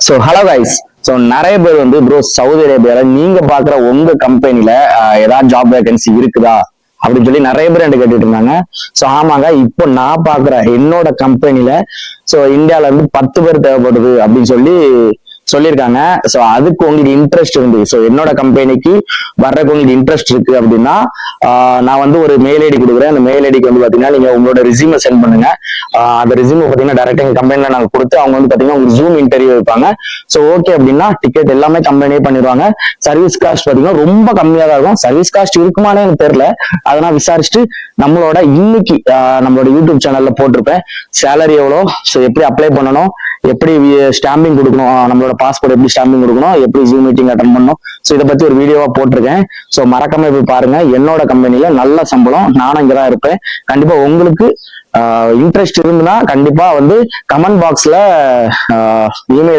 So hello guys. So நிறைய பேர் வந்து ப்ரோ சவுதி அரேபியால நீங்க பாக்குற உங்க கம்பெனில ஏதாவது ஜாப் வேகன்சி இருக்குதா அப்படின்னு சொல்லி நிறைய பேர் என்கிட்ட கேட்டுட்டு இருந்தாங்க. ஸோ ஆமாங்க, இப்போ நான் பாக்குற என்னோட கம்பெனில ஸோ இந்தியால இருந்து 10 பேர் தேவைப்படுது அப்படின்னு சொல்லியிருக்காங்க. ஸோ அதுக்கு உங்களுக்கு இன்ட்ரெஸ்ட் இருந்து ஸோ என்னோட கம்பெனிக்கு வர்றதுக்கு உங்களுக்கு இன்ட்ரெஸ்ட் இருக்கு அப்படின்னா நான் வந்து ஒரு மெயில் ஐடி கொடுக்குறேன். அந்த மெயில் ஐடிக்கு வந்து பாத்தீங்கன்னா நீங்க உங்களோட ரெஸ்யூமை சென்ட் பண்ணுங்க. அந்த ரெஸ்யூமை பாத்தீங்கன்னா டைரக்டா எங்க கம்பெனில நாங்க கொடுத்து அவங்க வந்து பாத்தீங்கன்னா உங்களுக்கு ஜூம் இன்டர்வியூ வைப்பாங்க. ஸோ ஓகே அப்படின்னா டிக்கெட் எல்லாமே கம்பெனியே பண்ணிடுவாங்க. சர்வீஸ் காஸ்ட் பாத்தீங்கன்னா ரொம்ப கம்மியா தான் இருக்கும். சர்வீஸ் காஸ்ட் இருக்குமானே எனக்கு தெரியல, அதெல்லாம் விசாரிச்சுட்டு நம்மளோட இன்னைக்கு நம்மளோட யூடியூப் சேனல்ல போட்டிருப்பேன். சேலரி எவ்வளோ, ஸோ எப்படி அப்ளை பண்ணணும், எப்படி ஸ்டாம்பிங் கொடுக்கணும், நம்மளோட பாஸ்போர்ட் எப்படி ஸ்டாம்பிங் கொடுக்கணும், எப்படி ஜூம் மீட்டிங் அட்டன் பண்ணணும், ஸோ இதை பத்தி ஒரு வீடியோவா போட்டிருக்கேன். ஸோ மறக்காம போய் பாருங்க. என்னோட கம்பெனில நல்ல சம்பளம், நானும் இங்கதான் இருப்பேன். கண்டிப்பா உங்களுக்கு இன்ட்ரெஸ்ட் இருந்துன்னா கண்டிப்பா வந்து கமெண்ட் பாக்ஸ்ல இமெயில்